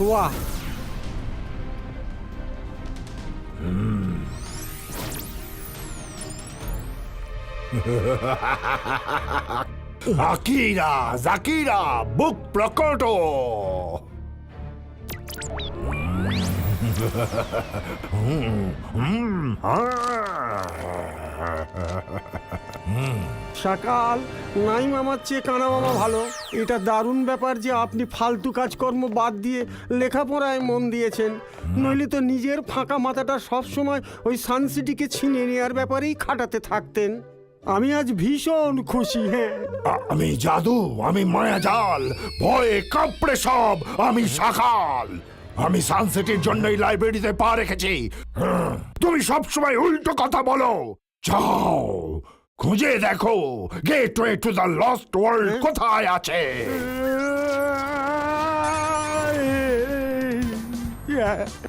বাহ, আকিরা জাকিরা বুক প্রকট। সকাল নাই মামার চেয়ে কানা মামা ভালো। এটা দারুণ ব্যাপার যে আপনি ফালতু কাজকর্ম বাদ দিয়ে লেখাপড়ায় মন দিয়েছেন, নইলে তো নিজের ফাঁকা মাথাটা সবসময় ওই সানসিটিকে ছিনিয়ে নেওয়ার ব্যাপারেই খাটাতে থাকতেন। আমি আজ ভীষণ খুশি। হ্যাঁ, আমি জাদু, আমি মায়াজাল, ভয়ে কাঁপড়ে সব আমি সকাল। আমি সানসেটের জন্যই লাইব্রেরিতে পা রেখেছি। তুমি সবসময় উল্টো কথা বলো। যাও খুঁজে দেখো gateway to the lost world কোথায় আছে।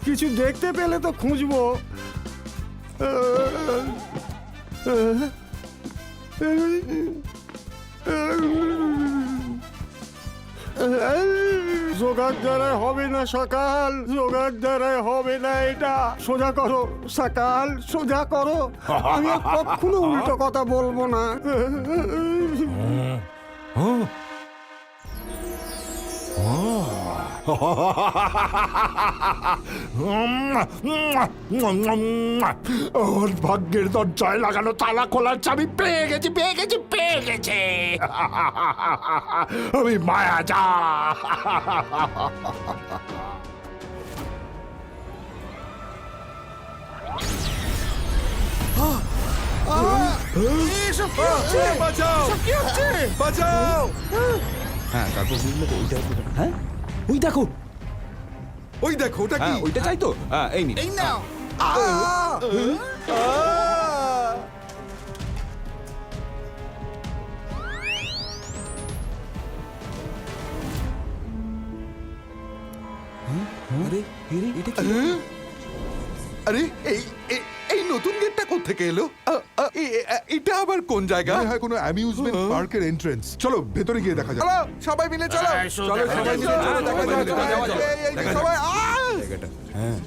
কিছু দেখতে পেলে তো খুঁজবো। জোগাড় দ্বারায় হবে না সকাল, জোগাড় দ্বারায় হবে না। এটা সোজা করো সকাল, সোজা করো। আমি আর কখনো উল্টো কথা বলবো না। ওর ভাগ্যের দরজায় লাগানো তালা খোলার চাবি পেয়ে গেছি, পেয়ে গেছি, পেয়ে গেছে। আমি মায়া যা। বাঁচাও, বাঁচাও। হ্যাঁ, তারপর বুঝলে তো ওইটা হচ্ছে না। হ্যাঁ, ওই দেখো, ওই দেখো, ওটা কি? হ্যাঁ ওইটা চাই তো। এই নি, এই নাও। আরে আরে এটা কি? আরে এই নতুন গেটটা কোত্থেকে এলো? এটা আবার কোন জায়গা? মনে হয় কোনো অ্যামিউজমেন্ট পার্কের এন্ট্রান্স। চলো ভেতরে গিয়ে দেখা যাক। চলো সবাই মিলে চলো। চলো সবাই মিলে চলো, দেখা যাক, যাওয়া যাক। এই সবাই জায়গাটা, হ্যাঁ।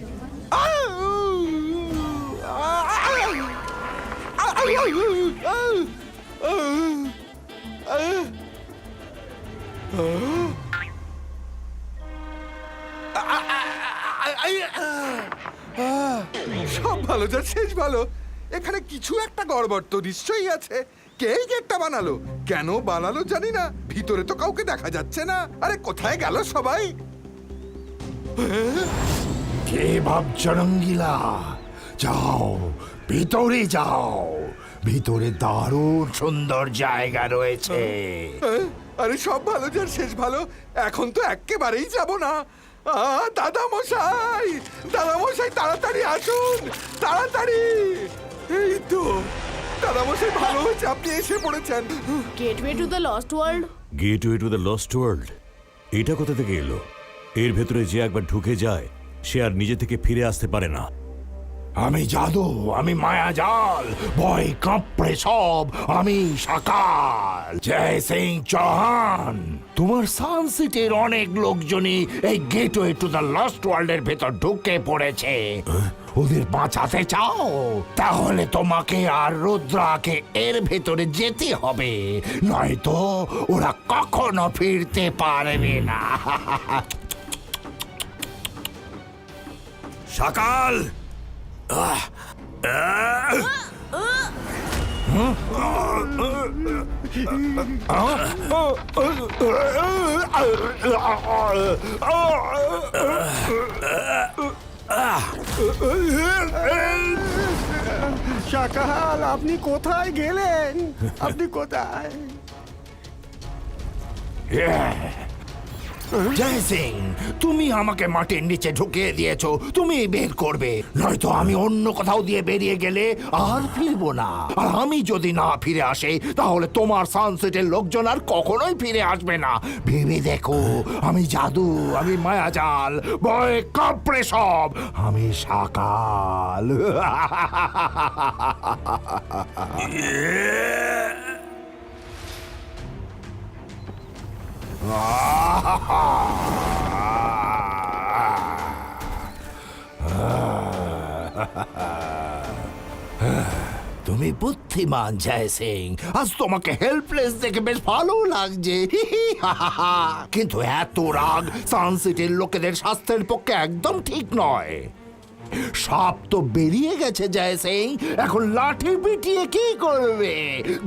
সব ভালো, যার শেষ ভালো। এখানে কিছু একটা গড়বড় তো নিশ্চয়ই আছে। কে এই গেটটা বানালো, কেন বানালো জানি না। ভিতরে তো কাউকে দেখা যাচ্ছে না। আরে কোথায় গেল সবাই? কে ভাবছ রঙ্গিলা? যাও ভিতরে যাও, ভিতরে দারুণ সুন্দর জায়গা রয়েছে। আরে সব ভালো, যার শেষ ভালো। এখন তো একেবারেই যাব না। দাদা মশাই, দাদা মশাই তাড়াতাড়ি আসুন, তাড়াতাড়ি। এই তো দাদা মশাই, ভালো হয়েছে আপনি এসে পড়েছেন। Gateway to the lost world. Gateway to the lost world, এটা কোথা থেকে এলো? এর ভেতরে যে একবার ঢুকে যায় সে আর নিজে থেকে ফিরে আসতে পারে না। আমি জাদু, আমি মায়াজাল, ভয় কাঁপড়ে সব আমি সকাল। জয় সিং চৌহান। তোমার সানসিটির অনেক লোকজনই এই গেটওয়ে টু দ্য লস্ট ওয়ার্ল্ডের ভেতর ঢুকে পড়েছে। ওদের বাঁচাতে চাও? তাহলে তোমাকে আর রুদ্রাকে এর ভেতরে যেতে হবে, নয়তো ওরা কখনো ফিরতে পারবে না। সকাল, সকাল, আপনি কোথায় গেলেন? আপনি কোথায়? জয় সিং, তুমি আমাকে মাটির নিচে ঢুকিয়ে দিয়েছো, তুমি বের করবে, নয়তো আমি অন্য কোথাও দিয়ে বেরিয়ে গেলে আর ফিরবো না। আর আমি যদি না ফিরে আসে তাহলে তোমার সানসেটের লোকজন আর কখনোই ফিরে আসবে না। ভেবে দেখো, আমি জাদু, আমি মায়াজাল, ভয় কাঁপড়ে সব, আমি সাকাল। তুমি বুদ্ধিমান জয় সিং, আজ তোমাকে হেল্পলেস দেখে বেশ ভালো লাগছে। কিন্তু এত রাগ সানসিটির লোকেদের স্বাস্থ্যের পক্ষে একদম ঠিক নয়। সাপ তো বেরিয়ে গেছে জয় সিং, এখন লাঠি পিটিয়ে কি করবে?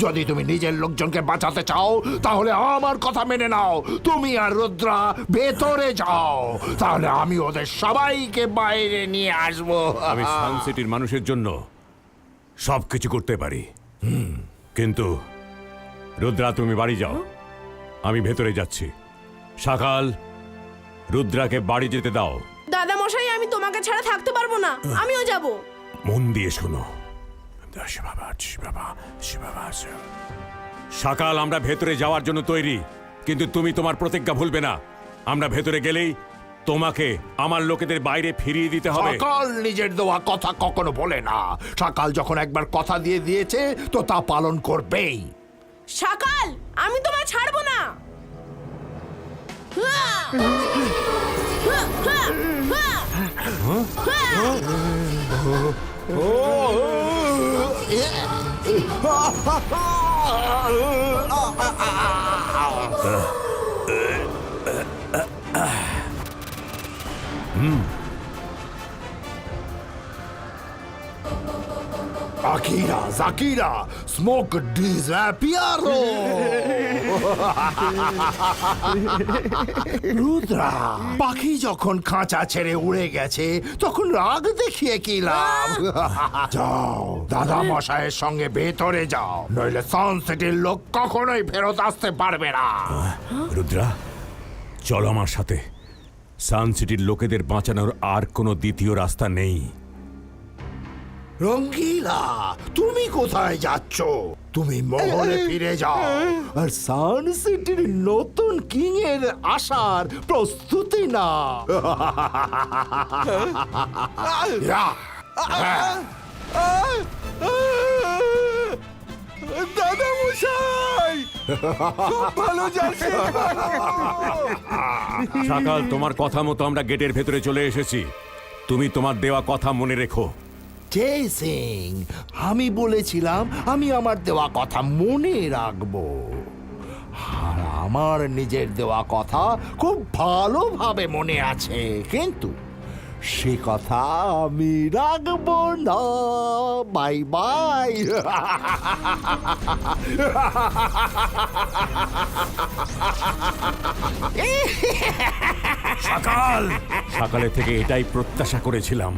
যদি তুমি নিজের লোকজনকে বাঁচাতে চাও তাহলে আমার কথা মেনে নাও, তুমি আর রুদ্রা ভেতরে যাও, তাহলে আমি ওদের সবাইকে বাইরে নিয়ে আসবো। আমি সানসিটির মানুষের জন্য সবকিছু করতে পারি, কিন্তু রুদ্রা তুমি বাড়ি যাও, আমি ভেতরে যাচ্ছি। সকাল, রুদ্রাকে বাড়ি যেতে দাও। দাদা মশাই, আমি তোমাকে ছাড়া থাকতে পারবো না, আমিও যাব। মন দিয়ে শোনো সকাল, আমরা ভেতরে যাওয়ার জন্য তৈরি, কিন্তু তুমি তোমার প্রতিজ্ঞা ভুলবে না। আমরা ভেতরে গেলেই তোমাকে আমার লোকেদের বাইরে ফিরিয়ে দিতে হবে। সকাল নিজের দেওয়া কথা কখনো বলে না। সকাল যখন একবার কথা দিয়ে দিয়েছে তো তা পালন করবেই। সকাল, আমি তোমায় ছাড়বো না। Akira, Zakira, smoke disappearo! Rudra, পাখি যখন খাঁচা ছেড়ে উড়ে গেছে তখন রাগ দেখিয়ে কি লাভ? যাও, দাদা মশাইয়ের সঙ্গে ভেতরে যাও, নইলে সানসিটির লোক কখনোই ফেরত আসতে পারবে না। রুদ্রা, চলো আমার সাথে। সানসিটির লোকেদের বাঁচানোর আর কোনো দ্বিতীয় রাস্তা নেই। রঙ্গিলা, তুমি কোথায় যাচ্ছ? তুমি মহলে ফিরে যাও আর সান সিটির নতুন কিং এর আসার প্রস্তুতি না। দাদা মশাই, খুব ভালো যাচ্ছে। সকাল, তোমার কথা মতো আমরা গেটের ভেতরে চলে এসেছি। তুমি তোমার দেওয়া কথা মনে রেখো। জয় সিং, আমি বলেছিলাম আমি আমার দেওয়া কথা মনে রাখবো, আর আমার নিজের দেওয়া কথা খুব ভালোভাবে মনে আছে, কিন্তু সে কথা আমি রাখবো না। Bye bye. সকাল, সকালে থেকে এটাই প্রত্যাশা করেছিলাম।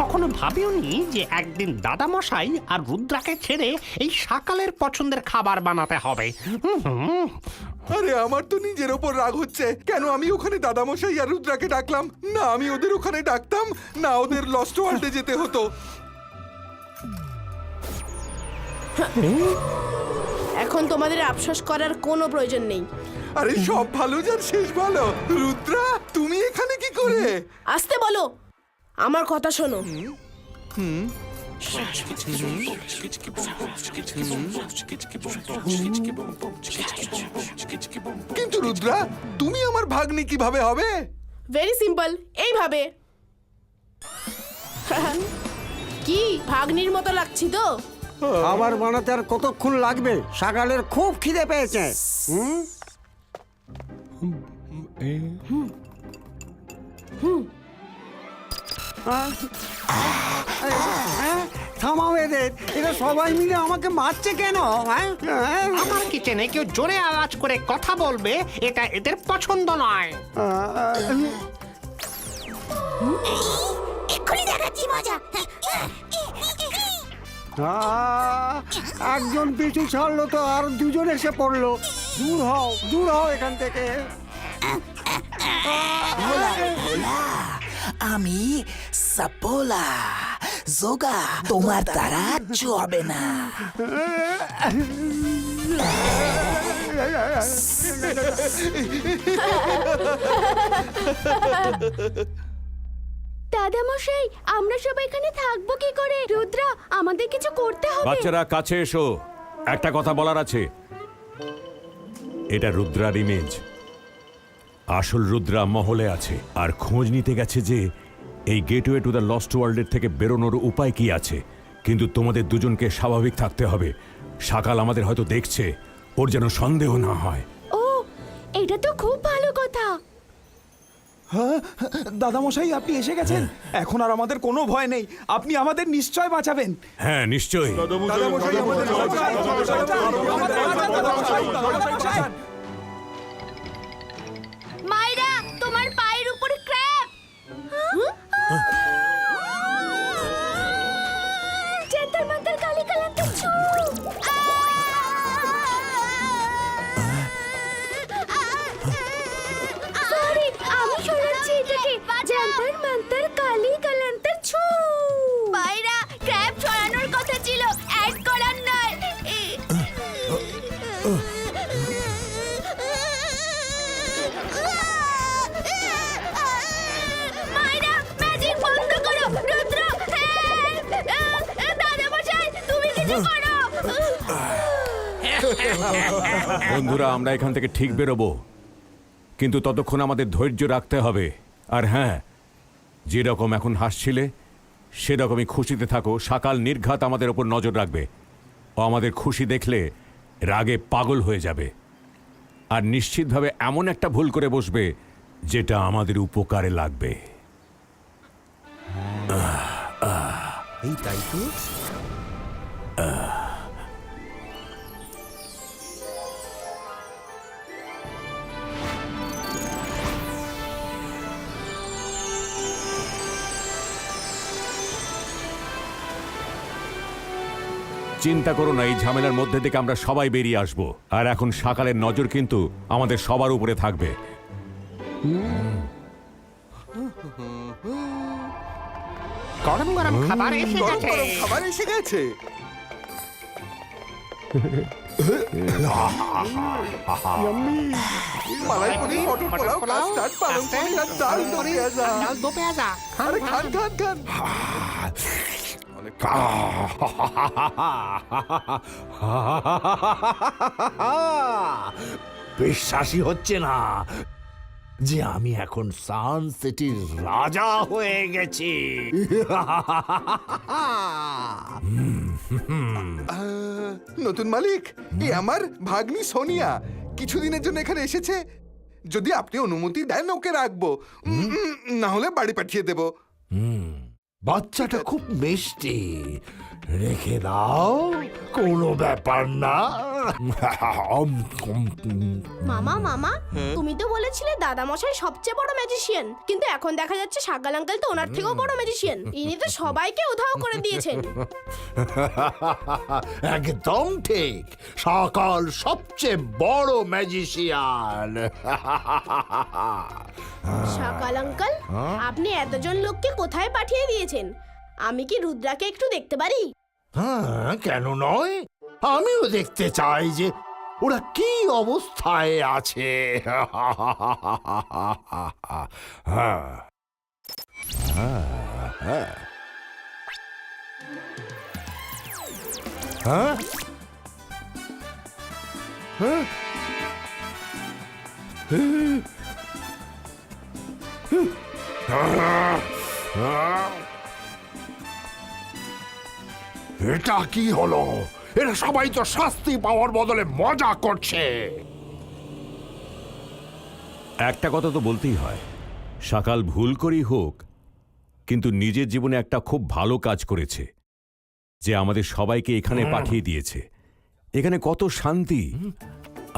কখনো ভাবিওনি যে একদিন দাদামশাই আর রুদ্রাকে ছেড়ে এই সকালের পছন্দের খাবার বানাতে হবে। আরে, আমার তো নিজের ওপর রাগ হচ্ছে। কেন আমি ওখানে দাদামশাই আর রুদ্রাকে ডাকলাম না? আমি ওদের ওখানে ডাকতাম না, ওদের লস্ট ওয়ার্ল্ডে যেতে হতো। এখন তোমাদের আফসোস করার কোনো প্রয়োজন নেই। আরে, সব ভালো যার শেষ ভালো। রুদ্রা, তুমি এখানে কি করে? আসতে বলো, আমার কথা শোনো। কিন্তু রুদ্রা, তুমি আমার ভাগ্নি কিভাবে হবে? ভেরি সিম্পল, এইভাবে। কি ভাগ্নির মতো লাগছি তো? খাবার বানাতে আর কতক্ষণ লাগবে? সকালের খুব খিদে পেয়েছে। থামাও এদের, এরা সবাই মিলে আমাকে মারছে কেন? আমার কিচেনে কেউ জোরে আওয়াজ করে কথা বলবে, এটা এদের পছন্দ নয়। এক্ষুনি দেখাচ্ছি মজা। একজন পিছু ছাড়লো তো আর দুজন এসে পড়লো। দূর হও এখান থেকে। আমি সাপোলা জোগা, তোমার দ্বারা চলবে না। দাদামশাই, আমরা সবাই এখানে থাকবো কি করে? রুদ্রা, আমাদের কিছু করতে হবে। বাচ্চারা কাছে এসো, একটা কথা বলার আছে। এটা রুদ্রার ইমেজ। আসল রুদ্রা মহলে আছে আর খোঁজ নিতে গেছে যে এই গেটওয়ে টু দ্য লস্ট ওয়ার্ল্ডের থেকে বেরোনোর উপায় কি আছে। কিন্তু তোমাদের দুজনকে স্বাভাবিক থাকতে হবে। সকাল আমাদের হয়তো দেখছে, ওর যেন সন্দেহ না হয়। ও, এটা তো খুব ভালো কথা। দাদামশাই, আপনি এসে গেছেন। এখন আর আমাদের কোনো ভয় নেই। আপনি আমাদের নিশ্চয় বাঁচাবেন। হ্যাঁ, নিশ্চয়ই। মাইরা, তোমার পায়ের উপরে ক্র্যাব। জান্তার মান্তার কালি কালান্তার ছু। সরি, আমি সরাচ্ছি এটাকে। জান্তার মান্তার কালি কালান্তার ছু। মাইরা, ক্র্যাব ছড়ানোর কথা ছিল, অ্যাড করার নয়। মাইরা, ম্যাজিক বন্ধ করো। রুদ্র, দাদামশাই, তুমি কিছু করো। বন্ধুরা, আমরা এখান থেকে ঠিক বেরোবো, কিন্তু ততক্ষণ আমাদের ধৈর্য রাখতে হবে। আর হ্যাঁ, যেরকম এখন হাসছিলে সেরকমই খুশিতে থাকো। সকাল নির্ঘাত আমাদের ওপর নজর রাখবে। ও আমাদের খুশি দেখলে রাগে পাগল হয়ে যাবে আর নিশ্চিতভাবে এমন একটা ভুল করে বসবে যেটা আমাদের উপকারে লাগবে। এই তাই তো। চিন্তা করো না, এই ঝামেলার মধ্যে থেকে আমরা সবাই বেরিয়ে আসব। আর এখন সকালের নজর কিন্তু আমাদের সবার উপরে থাকবে। গরম গরম খাবার এসে গরম গেছে। গরম খাবার এসে গেছে। মালাই পনির, মটর পোলাও, কাস্টার্ড, পালং পনির আর ডাল দো পেঁয়াজা। ডাল দো পেঁয়াজা। আরে খান খান খান। বিশ্বাসই হচ্ছে না যে আমি এখন সানসিটির রাজা হয়ে গেছি। নতুন মালিক, এ আমার ভাগ্নি সোনিয়া। কিছুদিনের জন্য এখানে এসেছে। যদি আপনি অনুমতি দেন ওকে রাখবো, না হলে বাড়ি পাঠিয়ে দেব। বাচ্চাটা খুব মিষ্টি, রেখে দাও, কোনো ব্যাপার না। মামা, মামা, তুমি তো বলেছিলে দাদামশাই সবচেয়ে বড় ম্যাজিশিয়ান, কিন্তু এখন দেখা যাচ্ছে সাগাল আঙ্কেল তো ওনার থেকেও বড় ম্যাজিশিয়ান। ইনি তো সবাইকে উধাও করে দিয়েছেন। একদম ঠিক, সকাল সবচেয়ে বড় ম্যাজিশিয়ান। সাগাল আঙ্কেল, আপনি এতজন লোককে কোথায় পাঠিয়ে দিয়েছেন? আমি কি রুদ্রাকে একটু দেখতে পারি? হ্যাঁ, কেন নয়? আমিও দেখতে চাই যে ওরা কি অবস্থায় আছে। এটা কি হলো? এরা সবাই তো শাস্তি পাওয়ার বদলে মজা করছে। একটা কথা তো বলতেই হয়, সকাল ভুল করেই হোক কিন্তু নিজের জীবনে একটা খুব ভালো কাজ করেছে, যে আমাদের সবাইকে এখানে পাঠিয়ে দিয়েছে। এখানে কত শান্তি,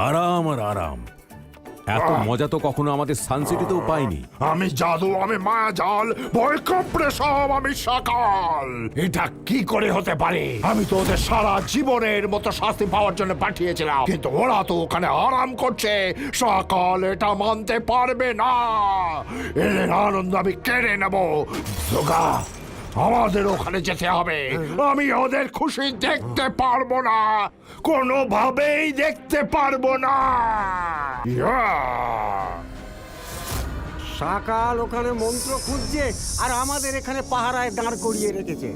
আরাম আর আরাম। এত মজা তো কখনো আমাদের সানসিটিতেও পাইনি। আমি জাদু, আমি মায়াজাল, ভয় কাঁপড়ে সব, আমি সকাল। এটা কি করে হতে পারে? আমি তো ওদের সারা জীবনের মতো শাস্তি পাওয়ার জন্য পাঠিয়েছিলাম, কিন্তু ওরা তো ওখানে আরাম করছে। সকাল এটা মানতে পারবে না। এদের আনন্দ আমি কেড়ে নেব। যোগা, আমাদের ওখানে যেতে হবে। আমি ওদের খুশি দেখতে পারবো না, কোনোভাবেই দেখতে পারবো না। ইয়া! সকাল ওখানে মন্ত্র খুঁজছে আর আমাদের এখানে পাহারায় দাঁড় করিয়ে রেখেছে।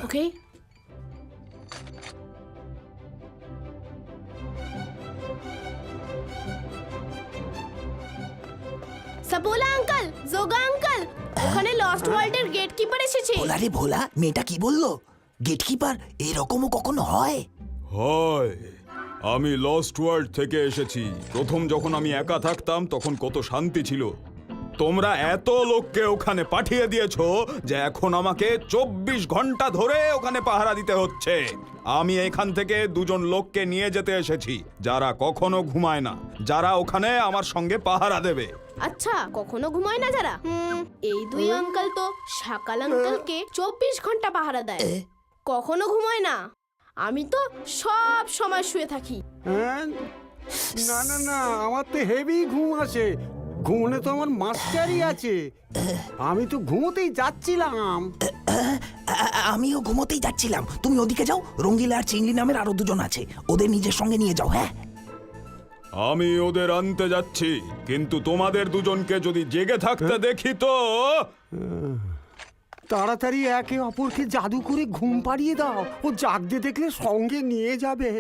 Okay. সাপোলা আঙ্কেল, জোগা আঙ্কেল, ওখানে লস্ট ওয়ার্ল্ডের গেটকিপার এসেছে। ভোলা রে ভোলা, মেয়েটা কি বললো? গেটকিপার এরকমও কখনো হয়? হয়, আমি লস্ট ওয়ার্ল্ড থেকে এসেছি। প্রথম যখন আমি একা থাকতাম তখন কত শান্তি ছিল। তোমরা এত লোককে ওখানে পাঠিয়ে দিয়েছো যে এখন আমাকে 24 ঘন্টা ধরে ওখানে পাহারা দিতে হচ্ছে। আমি এখান থেকে দুজন লোককে নিয়ে যেতে এসেছি যারা কখনো ঘুমায় না, যারা ওখানে আমার সঙ্গে পাহারা দেবে। আচ্ছা, কখনো ঘুমায় না যারা? এই দুই আঙ্কেল তো সকাল আঙ্কেলকে 24 ঘন্টা পাহারা দেয়, কখনো ঘুমায় না। আমি তো সব সময় শুয়ে থাকি। হ্যাঁ? না না না, আমার তো হেভি ঘুম আসে। ঘুমনে তো আমার মাস্টারই আছে। আমি তো ঘুমোতেই যাচ্ছিলাম। আমিও ঘুমোতেই যাচ্ছিলাম। তুমি ওদিকে যাও, রঙ্গিলা আর চিংড়ি নামের আরো দুজন আছে, ওদের নিজের সঙ্গে নিয়ে যাও। হ্যাঁ, আমি ওদের আনতে যাচ্ছি, কিন্তু তোমাদের দুজনকে যদি জেগে থাকতে দেখি তো। তাড়াতাড়ি একে অপরকে জাদু করে ঘুম পাড়িয়ে দাও। ও জাগতে দেখলে সঙ্গে নিয়ে যাবে।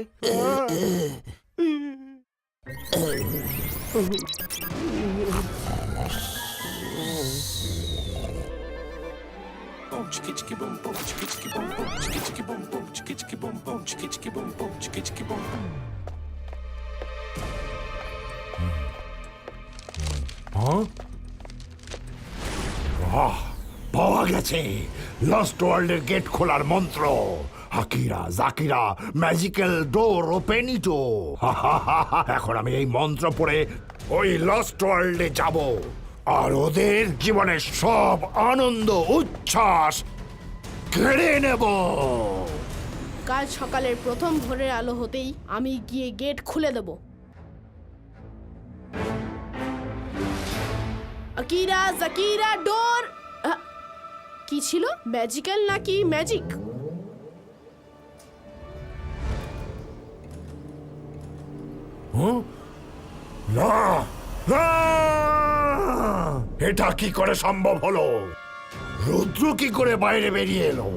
পাওয়া গেছে লস্ট ওয়ার্ল্ডের গেট খোলার মন্ত্র। আকিরা জাকিরা ম্যাজিক্যাল ডোর ওপেন ইটো। এখন আমি এই মন্ত্র পড়ে ওই লস্ট ওয়ার্ল্ডে যাব আর ওদের জীবনের সব আনন্দ উচ্ছ্বাস কেড়ে নেব। কাল সকালের প্রথম ভোরের আলো হতেই আমি গিয়ে গেট খুলে দেব। আকিরা জাকিরা ডোর। কি ছিল? ম্যাজিক্যাল নাকি ম্যাজিক? না, না! এটা কি করে সম্ভব হলো? রুদ্র কি করে বাইরে বেরিয়ে এলো?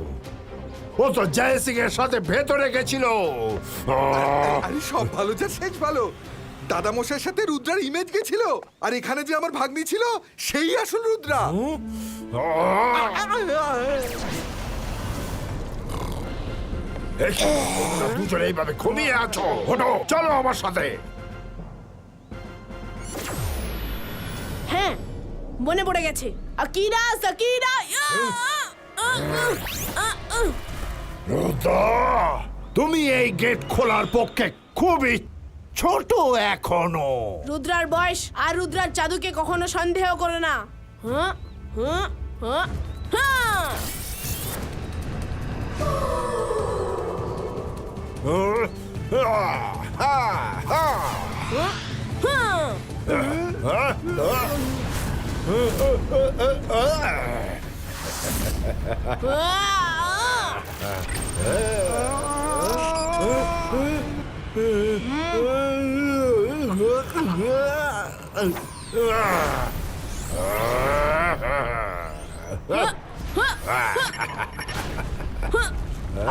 ও তো জয় সিং এর সাথে ভেতরে গেছিল। আরে সব ভালো যার শেষ ভালো। দাদা মশাইয়ের সাথে রুদ্রার ইমেজ গেছিল, আর এখানে যে আমার ভাগ্নি ছিল সেই আসল রুদ্রা। দুজনে এইভাবে ঘুমিয়ে আছো, ওঠো, চলো আমার সাথে। হ্যাঁ, মনে পড়ে গেছে। আকিরা জাকিরা। রুদ্রা, তুমি এই গেট খোলার পক্ষে খুবই ছোট এখনো। রুদ্রার বয়স আর রুদ্রার জাদুকে কখনো সন্দেহ করো না। হ্যাঁ হ্যাঁ হ্যাঁ হ্যাঁ।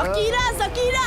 Akira জাকিরা।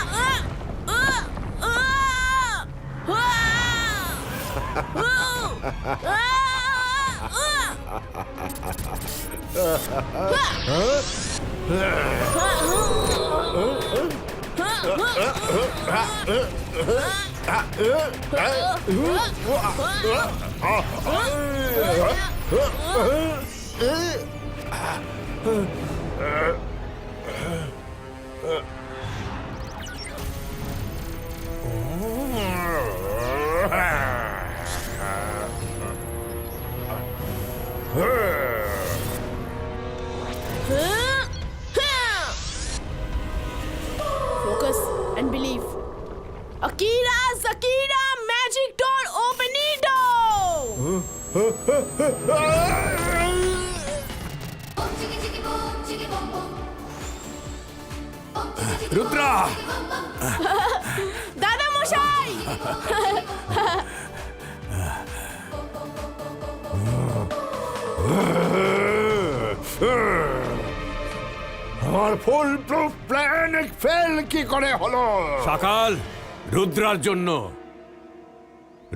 Focus and believe. Akira, Zakira, magic door, open it door! Rudra দাদা মশাই! আমার ফুল প্রুফ প্ল্যান ফেল কি করে হলো? সকাল রুদ্রার জন্য।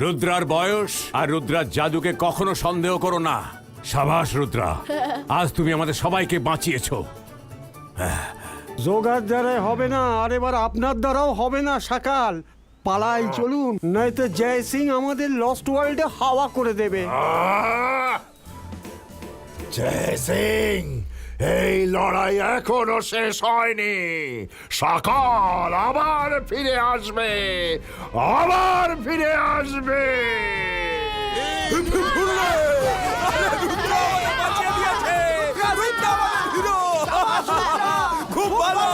রুদ্রার বয়স আর রুদ্রার জাদুকে কখনো সন্দেহ করো না। সাবাস রুদ্রা, আজ তুমি আমাদের সবাইকে বাঁচিয়েছো। জোগাড় দ্বারাই হবে না, আর এবার আপনার দ্বারাও হবে না সকাল। পালাই চলুন, নয়তো জয় সিং আমাদের লস্ট ওয়ার্ল্ডে হাওয়া করে দেবে। জয় সিং, এই লড়াই এখনো শেষ হয়নি। সকাল আবার ফিরে আসবে, আবার ফিরে আসবে। খুব ভালো।